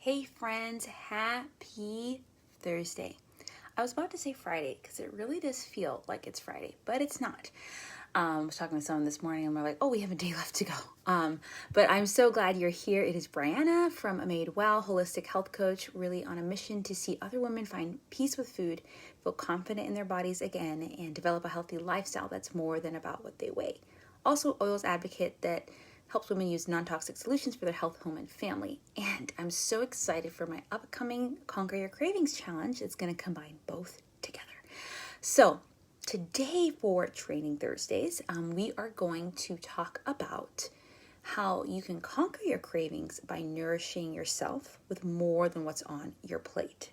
Hey friends, happy Thursday. I was about to say Friday because it really does feel like it's Friday, but it's not. I was talking to someone this morning and we're like, oh, we have a day left to go. But I'm so glad you're here. It is Brianna from Made Well, holistic health coach, really on a mission to see other women find peace with food, feel confident in their bodies again, and develop a healthy lifestyle that's more than about what they weigh. Also, oils advocate that helps women use non-toxic solutions for their health, home, and family. And I'm so excited for my upcoming Conquer Your Cravings challenge. It's going to combine both together. So today for Training Thursdays, we are going to talk about how you can conquer your cravings by nourishing yourself with more than what's on your plate.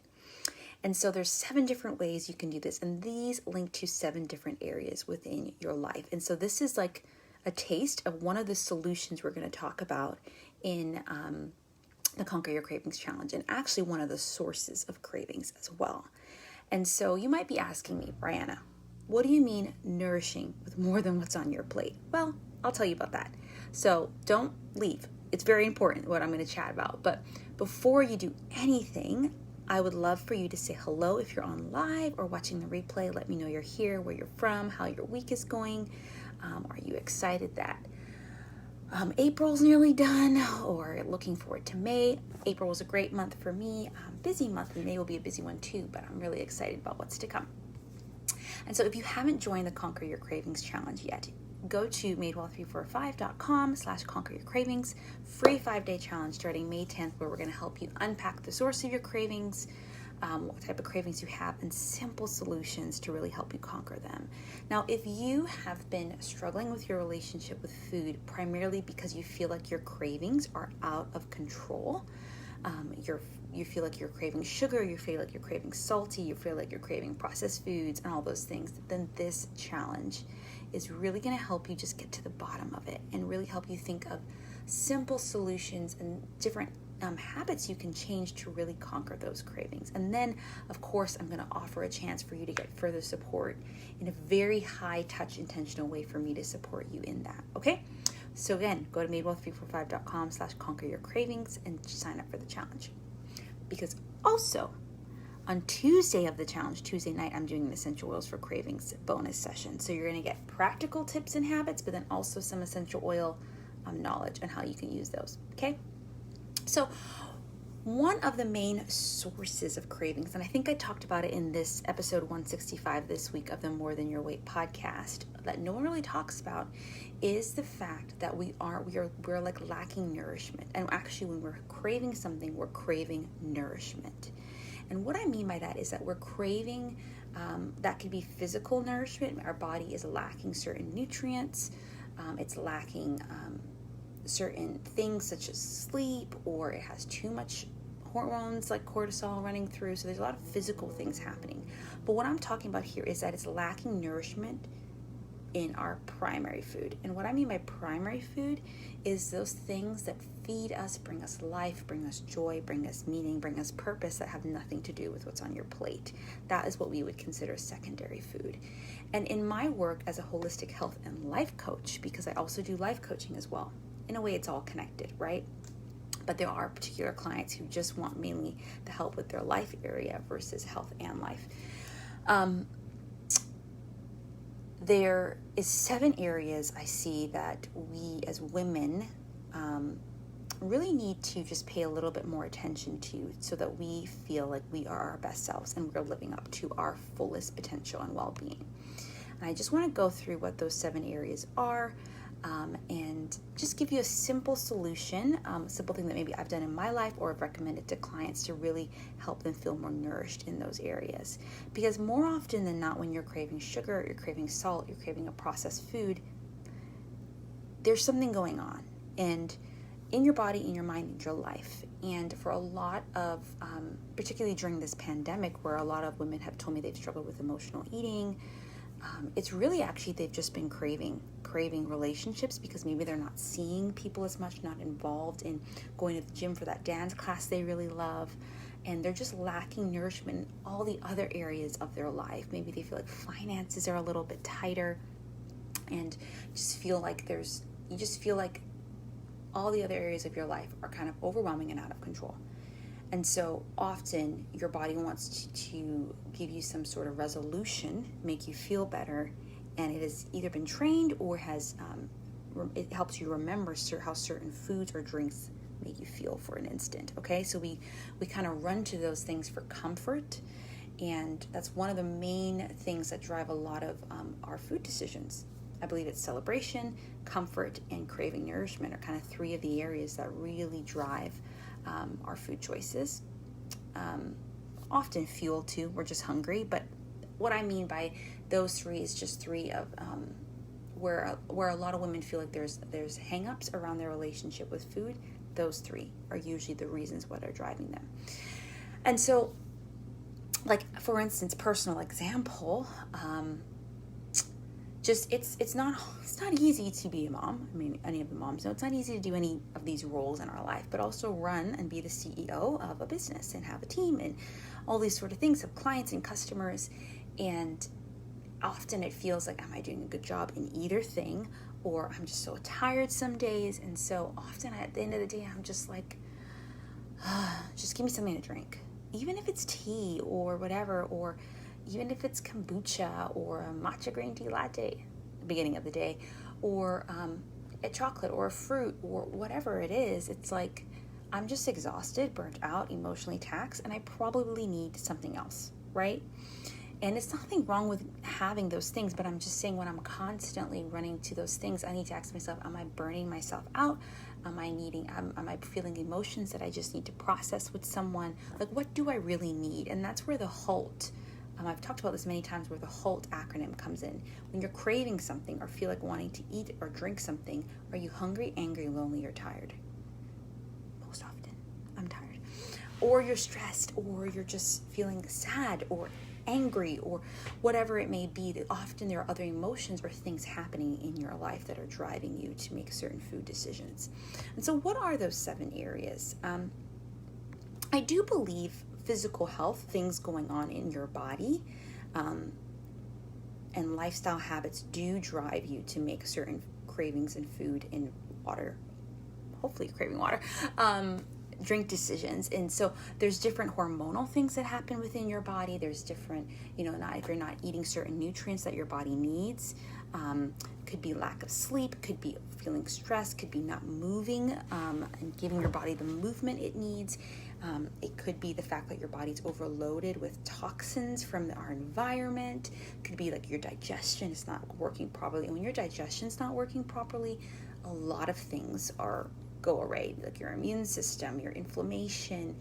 And so there's 7 different ways you can do this, and these link to 7 different areas within your life. And so this is like a taste of one of the solutions we're going to talk about in the Conquer Your Cravings Challenge, and actually one of the sources of cravings as well. And so you might be asking me, Brianna, what do you mean nourishing with more than what's on your plate? Well, I'll tell you about that. So don't leave. It's very important what I'm going to chat about. But before you do anything, I would love for you to say hello if you're on live or watching the replay. Let me know you're here, where you're from, how your week is going. Are you excited that April's nearly done, or looking forward to May? April was a great month for me. Busy month, and May will be a busy one too, but I'm really excited about what's to come. And so if you haven't joined the Conquer Your Cravings Challenge yet, go to madewell345.com/conqueryourcravings, free 5-day challenge starting May 10th, where we're going to help you unpack the source of your cravings, what type of cravings you have, and simple solutions to really help you conquer them. Now, if you have been struggling with your relationship with food, primarily because you feel like your cravings are out of control, you feel like you're craving sugar, you feel like you're craving salty, you feel like you're craving processed foods and all those things, then this challenge is really going to help you just get to the bottom of it and really help you think of simple solutions and different habits you can change to really conquer those cravings. And then, of course, I'm going to offer a chance for you to get further support in a very high touch, intentional way for me to support you in that. Okay? So again, go to madewell345.com/conqueryourcravings and sign up for the challenge. Because also, on Tuesday of the challenge, Tuesday night, I'm doing an Essential Oils for Cravings bonus session. So you're going to get practical tips and habits, but then also some essential oil knowledge on how you can use those. Okay? So one of the main sources of cravings, and I think I talked about it in this episode 165 this week of the More Than Your Weight podcast, that no one really talks about, is the fact that we're like lacking nourishment. And actually, when we're craving something, we're craving nourishment. And what I mean by that is that we're craving, that could be physical nourishment. Our body is lacking certain nutrients. It's lacking certain things such as sleep, or it has too much hormones like cortisol running through. So there's a lot of physical things happening. But what I'm talking about here is that it's lacking nourishment in our primary food. And what I mean by primary food is those things that feed us, bring us life, bring us joy, bring us meaning, bring us purpose, that have nothing to do with what's on your plate. That is what we would consider secondary food. And in my work as a holistic health and life coach, because I also do life coaching as well, in a way it's all connected, right? But there are particular clients who just want mainly the help with their life area versus health and life. There is 7 areas I see that we as women really need to just pay a little bit more attention to, so that we feel like we are our best selves and we're living up to our fullest potential and well-being. And I just want to go through what those 7 areas are, and just give you a simple solution, a simple thing that maybe I've done in my life or have recommended to clients to really help them feel more nourished in those areas. Because more often than not, when you're craving sugar, you're craving salt, you're craving a processed food, there's something going on, and in your body, in your mind, in your life. And for a lot of, particularly during this pandemic, where a lot of women have told me they've struggled with emotional eating, it's really actually they've just been craving relationships, because maybe they're not seeing people as much, not involved in going to the gym for that dance class they really love, and they're just lacking nourishment in all the other areas of their life. Maybe they feel like finances are a little bit tighter, and just feel like all the other areas of your life are kind of overwhelming and out of control. And so often your body wants to give you some sort of resolution, make you feel better, and it has either been trained or it helps you remember how certain foods or drinks make you feel for an instant. Okay, so we kind of run to those things for comfort, and that's one of the main things that drive a lot of our food decisions. I believe it's celebration, comfort, and craving nourishment are kind of three of the areas that really drive our food choices. Often fuel too, we're just hungry, but what I mean by those three is just three of where a lot of women feel like there's hang-ups around their relationship with food. Those three are usually the reasons what are driving them. And so, like, for instance, personal example, it's not easy to be a mom. I mean, any of the moms know it's not easy to do any of these roles in our life, but also run and be the CEO of a business and have a team and all these sort of things, have clients and customers. And often it feels like, am I doing a good job in either thing? Or I'm just so tired some days. And so often at the end of the day, I'm just like, just give me something to drink. Even if it's tea or whatever, or even if it's kombucha or a matcha green tea latte at the beginning of the day, or a chocolate or a fruit or whatever it is, it's like I'm just exhausted, burnt out, emotionally taxed, and I probably need something else, right? And it's nothing wrong with having those things, but I'm just saying when I'm constantly running to those things, I need to ask myself, am I burning myself out? Am I feeling emotions that I just need to process with someone? Like, what do I really need? And that's where the HALT, I've talked about this many times, where the HALT acronym comes in. When you're craving something or feel like wanting to eat or drink something, are you hungry, angry, lonely, or tired? Most often, I'm tired. Or you're stressed, or you're just feeling sad or angry, or whatever it may be. That often there are other emotions or things happening in your life that are driving you to make certain food decisions. And so what are those 7 areas? I do believe physical health, things going on in your body, and lifestyle habits do drive you to make certain cravings in food and water, hopefully craving water, drink decisions. And so there's different hormonal things that happen within your body. There's different, if you're not eating certain nutrients that your body needs, could be lack of sleep, could be feeling stressed, could be not moving and giving your body the movement it needs. It could be the fact that your body's overloaded with toxins from our environment. Could be like your digestion is not working properly. And when your digestion's not working properly, a lot of things go array, like your immune system, your inflammation,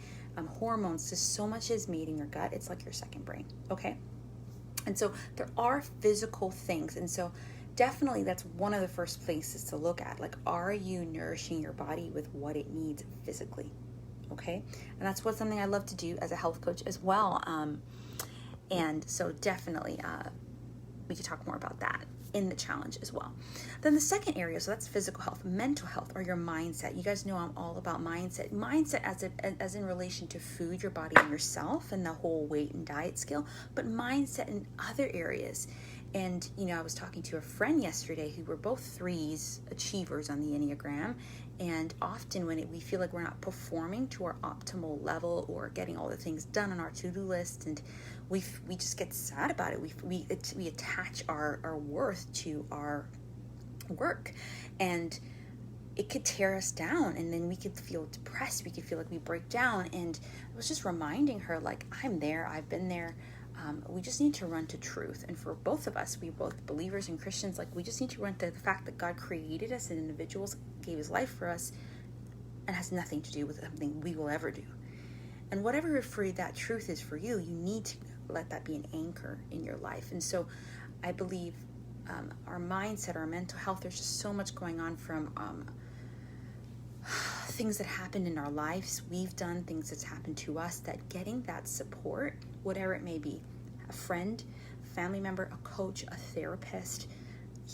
hormones. Just so much is made in your gut. It's like your second brain, okay? And so there are physical things. And so definitely that's one of the first places to look at. Like, are you nourishing your body with what it needs physically? Okay? And that's something I love to do as a health coach as well. And so definitely we could talk more about that in the challenge as well. Then the second area, so that's physical health, mental health, or your mindset. You guys know I'm all about mindset. Mindset as in relation to food, your body, and yourself, and the whole weight and diet scale, but mindset in other areas. And, I was talking to a friend yesterday who were both 3s, achievers on the Enneagram. And often when we feel like we're not performing to our optimal level or getting all the things done on our to-do list, and we just get sad about it. We attach our worth to our work, and it could tear us down, and then we could feel depressed. We could feel like we break down. And I was just reminding her, like, I'm there, I've been there. We just need to run to truth. And for both of us, we both believers and Christians, like, we just need to run to the fact that God created us as individuals, gave his life for us, and has nothing to do with something we will ever do. And whatever that truth is for you, you need to let that be an anchor in your life. And so I believe our mindset, our mental health, there's just so much going on from things that happened in our lives, we've done things that's happened to us, that getting that support, whatever it may be, a friend, family member, a coach, a therapist,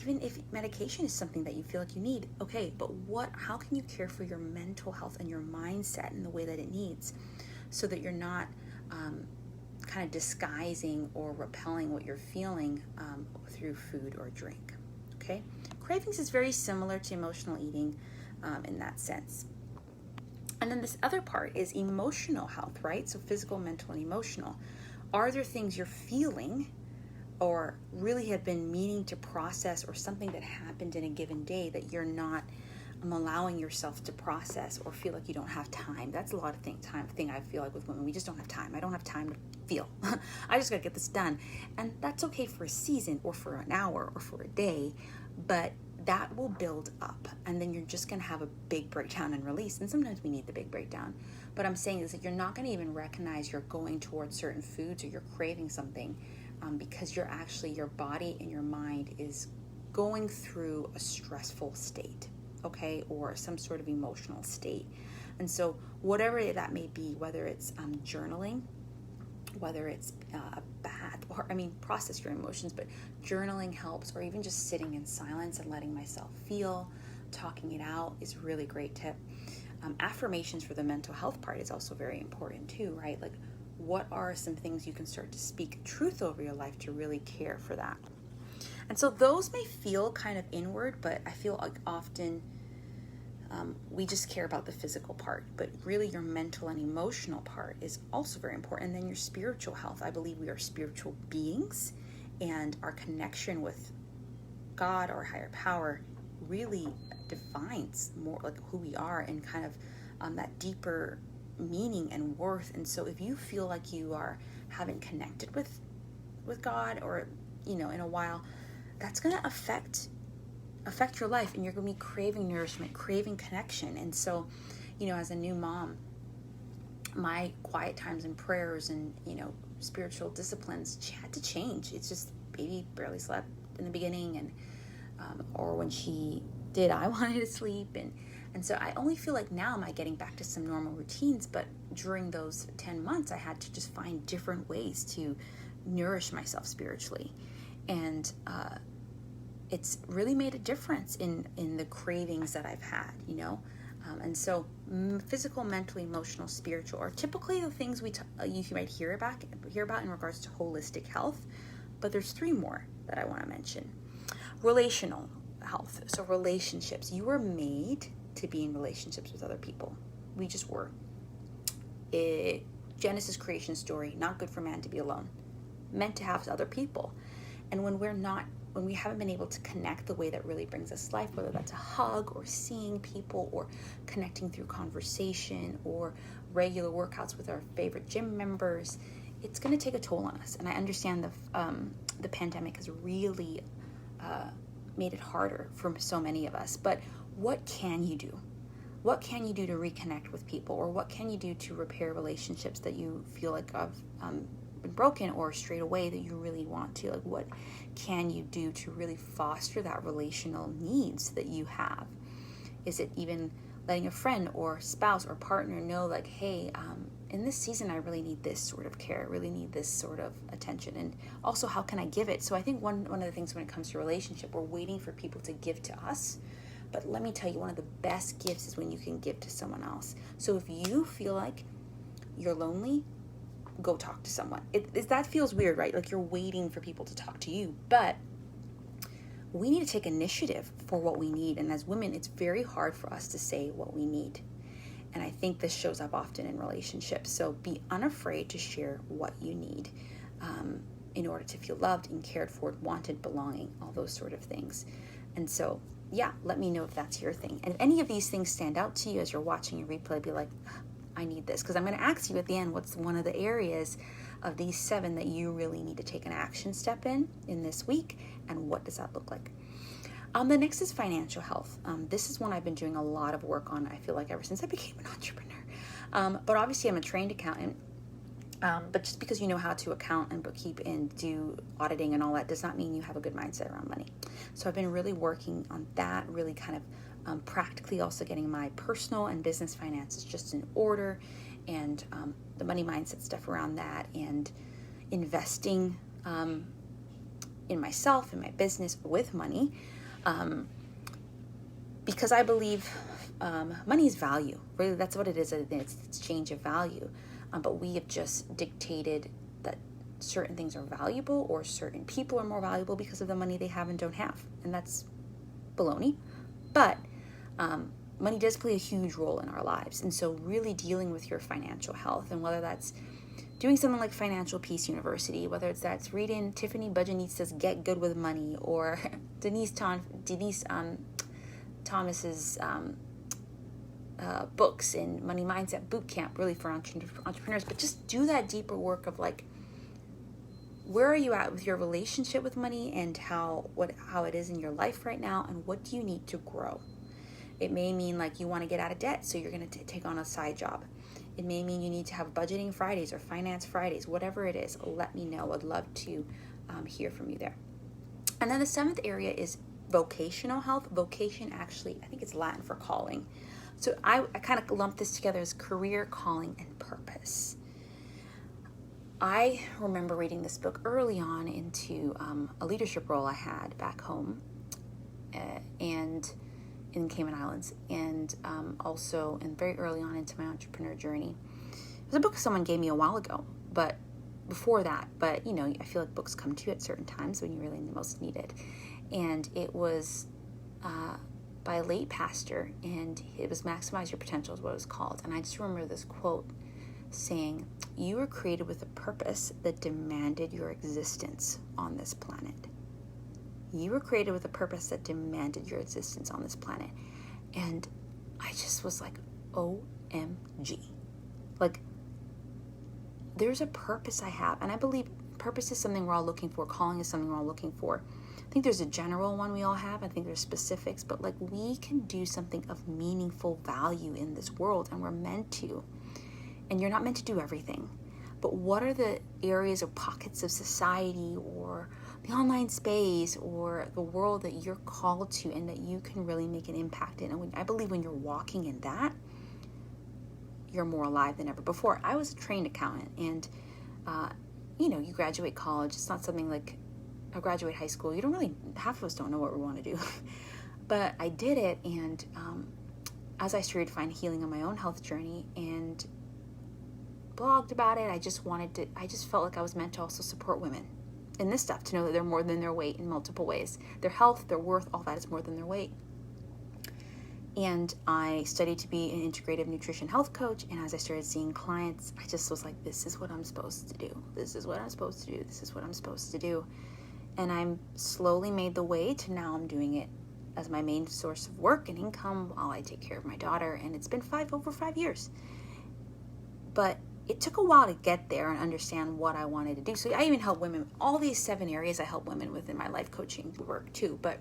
even if medication is something that you feel like you need, okay, but how can you care for your mental health and your mindset in the way that it needs, so that you're not kind of disguising or repelling what you're feeling through food or drink, okay? Cravings is very similar to emotional eating in that sense. And then this other part is emotional health, right? So physical, mental, and emotional. Are there things you're feeling or really have been meaning to process, or something that happened in a given day that you're not allowing yourself to process, or feel like you don't have time? That's a lot of thing I feel like with women. We just don't have time. I don't have time to feel. I just got to get this done. And that's okay for a season or for an hour or for a day, but that will build up, and then you're just going to have a big breakdown and release. And sometimes we need the big breakdown. But I'm saying is that you're not going to even recognize you're going towards certain foods or you're craving something, because you're actually, your body and your mind is going through a stressful state, okay, or some sort of emotional state. And so whatever that may be, whether it's journaling, whether it's a bath, or process your emotions, but journaling helps, or even just sitting in silence and letting myself feel, talking it out is a really great tip. Affirmations for the mental health part is also very important too, right? Like, what are some things you can start to speak truth over your life to really care for that? And so those may feel kind of inward, but I feel like often we just care about the physical part, but really your mental and emotional part is also very important. And then your spiritual health. I believe we are spiritual beings, and our connection with God, our higher power, really defines more like who we are, and kind of that deeper meaning and worth. And so if you feel like you haven't connected with God, or in a while, that's going to affect your life, and you're going to be craving nourishment, craving connection. And so, as a new mom, my quiet times and prayers and, spiritual disciplines had to change. It's just, baby barely slept in the beginning, and or when she did, I wanted to sleep. And so I only feel like now am I getting back to some normal routines, but during those 10 months, I had to just find different ways to nourish myself spiritually. And it's really made a difference in the cravings that I've had, and so physical, mental, emotional, spiritual are typically the things you might hear about in regards to holistic health. But there's 3 more that I want to mention. Relational health. So relationships. You were made to be in relationships with other people. We just were. Genesis creation story, not good for man to be alone. Meant to have other people. And when we haven't been able to connect the way that really brings us life, whether that's a hug or seeing people or connecting through conversation or regular workouts with our favorite gym members, it's going to take a toll on us. And I understand the pandemic has really made it harder for so many of us. But what can you do? What can you do to reconnect with people? Or what can you do to repair relationships that you feel like have been broken or strayed away that you really want to? Like, what can you do to really foster that relational needs that you have? Is it even letting a friend or spouse or partner know, like, hey, in this season, I really need this sort of care, I really need this sort of attention, and also how can I give it? So I think one of the things when it comes to relationship, we're waiting for people to give to us. But let me tell you, one of the best gifts is when you can give to someone else. So if you feel like you're lonely, go talk to someone. That feels weird, right? Like you're waiting for people to talk to you. But we need to take initiative for what we need. And as women, it's very hard for us to say what we need. And I think this shows up often in relationships. So be unafraid to share what you need in order to feel loved and cared for, wanted, belonging, all those sort of things. And so, yeah, let me know if that's your thing. And if any of these things stand out to you as you're watching a replay, be like, I need this. Because I'm going to ask you at the end, what's one of the areas of these 7 that you really need to take an action step in this week? And what does that look like? The next is financial health. This is one I've been doing a lot of work on, I feel like, ever since I became an entrepreneur. But obviously I'm a trained accountant. But just because you know how to account and bookkeep and do auditing and all that does not mean you have a good mindset around money. So I've been really working on that, really kind of practically also getting my personal and business finances just in order, and the money mindset stuff around that, and investing in myself, in my business with money, because I believe money is value. Really, that's what it is. It's exchange of value. But we have just dictated that certain things are valuable, or certain people are more valuable because of the money they have and don't have. And that's baloney. But money does play a huge role in our lives. And so really dealing with your financial health, and whether that's doing something like Financial Peace University, whether it's that's reading Tiffany Budgetnitz's Get Good with Money, or Denise Thomas's books in Money Mindset Boot Camp, really for entrepreneurs. But just do that deeper work of like, where are you at with your relationship with money, and how it is in your life right now, and what do you need to grow? It may mean like you want to get out of debt, so you're going to take on a side job. It may mean you need to have budgeting Fridays or finance Fridays, whatever it is. Let me know. I'd love to hear from you there. And then the 7th area is vocational health. Vocation, actually, I think it's Latin for calling. So I kind of lump this together as career, calling, and purpose. I remember reading this book early on into a leadership role I had back home and in Cayman Islands, and also and very early on into my entrepreneur journey. It was a book someone gave me a while ago, but before that, but you know, I feel like books come to you at certain times when you really most need it. And it was by a late pastor, and it was Maximize Your Potential is what it was called. And I just remember this quote saying, "You were created with a purpose that demanded your existence on this planet." You were created with a purpose that demanded your existence on this planet. And I just was like, OMG. Like, there's a purpose I have. And I believe purpose is something we're all looking for. Calling is something we're all looking for. I think there's a general one we all have. I think there's specifics. But like, we can do something of meaningful value in this world. And we're meant to. And you're not meant to do everything. But what are the areas or pockets of society or the online space or the world that you're called to and that you can really make an impact in? And I believe when you're walking in that, you're more alive than ever before. I was a trained accountant, and you graduate college. It's not something like I graduate high school. You don't really, half of us don't know what we want to do. But I did it, and as I started to find healing on my own health journey and blogged about it, I just felt like I was meant to also support women in this stuff, to know that they're more than their weight in multiple ways. Their health, their worth, all that is more than their weight. And I studied to be an integrative nutrition health coach, and as I started seeing clients, I just was like, this is what I'm supposed to do. This is what I'm supposed to do. This is what I'm supposed to do. And I'm slowly made the way to now I'm doing it as my main source of work and income while I take care of my daughter, and it's been over 5 years. But it took a while to get there and understand what I wanted to do. So I even help women, all these 7 areas I help women with in my life coaching work too. But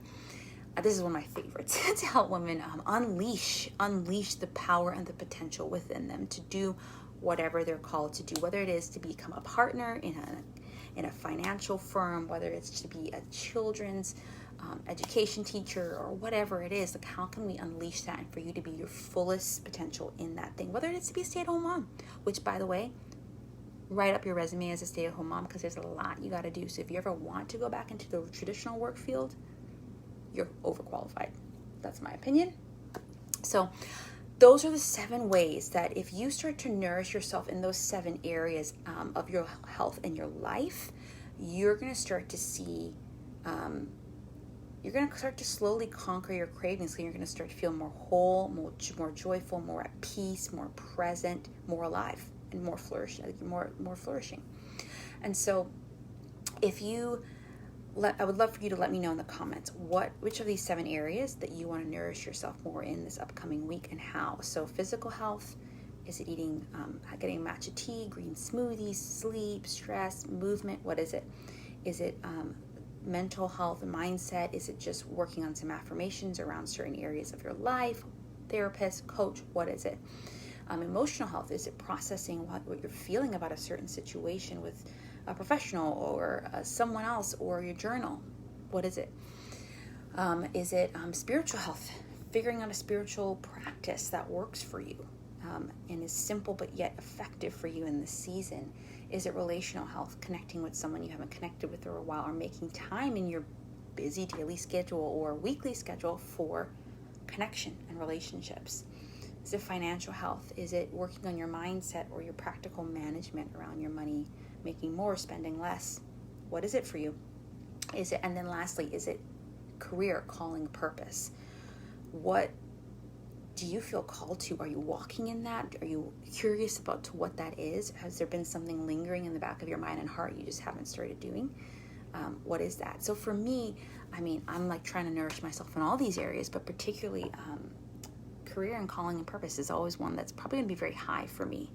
this is one of my favorites, to help women unleash the power and the potential within them to do whatever they're called to do, whether it is to become a partner in a financial firm, whether it's to be a children's education teacher, or whatever it is. Like, how can we unleash that and for you to be your fullest potential in that thing, whether it's to be a stay-at-home mom, which, by the way, write up your resume as a stay-at-home mom, because there's a lot you got to do. So if you ever want to go back into the traditional work field, you're overqualified. That's my opinion. So those are the 7 ways that if you start to nourish yourself in those 7 areas of your health and your life, you're going to start to see you're going to start to slowly conquer your cravings. So you're going to start to feel more whole, more joyful, more at peace, more present, more alive, and more flourishing. And so I would love for you to let me know in the comments which of these 7 areas that you want to nourish yourself more in this upcoming week, and how. So physical health, is it eating, getting a matcha tea, green smoothies, sleep, stress, movement? What is it? Is it mental health and mindset? Is it just working on some affirmations around certain areas of your life? Therapist, coach, what is it? Emotional health, is it processing what you're feeling about a certain situation with a professional or someone else, or your journal? What is it? Is it spiritual health, figuring out a spiritual practice that works for you and is simple but yet effective for you in this season? Is it relational health, connecting with someone you haven't connected with for a while, or making time in your busy daily schedule or weekly schedule for connection and relationships? Is it financial health? Is it working on your mindset or your practical management around your money, making more, spending less? What is it for you? Is it, and then lastly, is it career, calling, purpose? What do you feel called to? Are you walking in that? Are you curious about to what that is? Has there been something lingering in the back of your mind and heart you just haven't started doing? What is that? So for me, I mean, I'm like trying to nourish myself in all these areas, but particularly career and calling and purpose is always one that's probably going to be very high for me.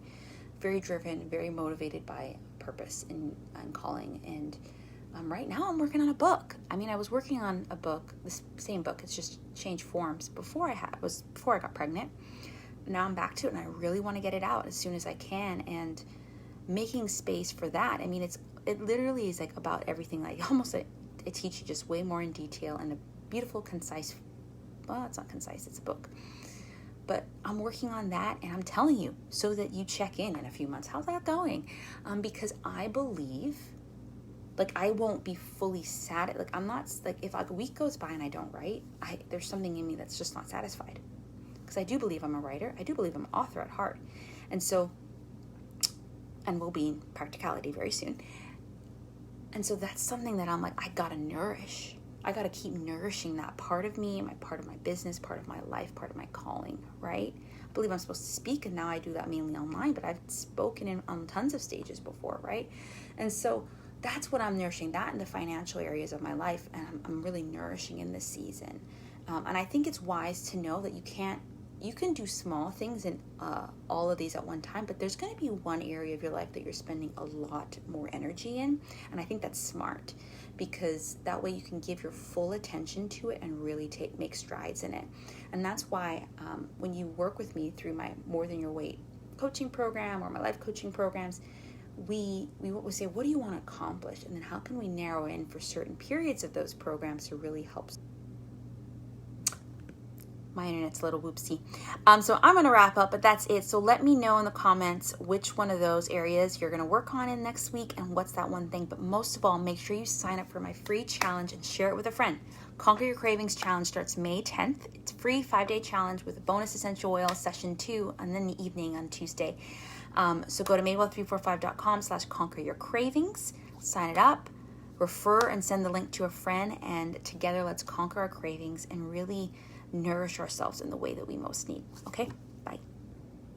Very driven, very motivated by purpose and calling. And right now I'm working on a book. I mean, I was working on a book, the same book, it's just changed forms before I got pregnant. Now I'm back to it, and I really want to get it out as soon as I can, and making space for that. I mean, it literally is like about everything. Like almost I teach you just way more in detail and a beautiful, concise, well, it's not concise, it's a book. But I'm working on that, and I'm telling you so that you check in a few months. How's that going? Because I believe, like, I won't be fully sad. Like, I'm not, like, if like a week goes by and I don't write, there's something in me that's just not satisfied. Because I do believe I'm a writer. I do believe I'm an author at heart. And so, and will be in practicality very soon. And so that's something that I'm like, I gotta nourish. I got to keep nourishing that part of me, part of my business, part of my life, part of my calling, right? I believe I'm supposed to speak, and now I do that mainly online, but I've spoken on tons of stages before, right? And so that's what I'm nourishing, that in the financial areas of my life, and I'm really nourishing in this season. And I think it's wise to know that you can do small things in all of these at one time, but there's going to be one area of your life that you're spending a lot more energy in, and I think that's smart, because that way you can give your full attention to it and really make strides in it. And that's why when you work with me through my More Than Your Weight coaching program or my life coaching programs, we say, what do you want to accomplish? And then how can we narrow in for certain periods of those programs to really help. My internet's a little whoopsie. So I'm going to wrap up, but that's it. So let me know in the comments which one of those areas you're going to work on in next week and what's that one thing. But most of all, make sure you sign up for my free challenge and share it with a friend. Conquer Your Cravings challenge starts May 10th. It's a free 5-day challenge with a bonus essential oil session 2 and then the evening on Tuesday. So go to madewell345.com/conqueryourcravings, sign it up, refer and send the link to a friend, and together let's conquer our cravings and really nourish ourselves in the way that we most need. Okay?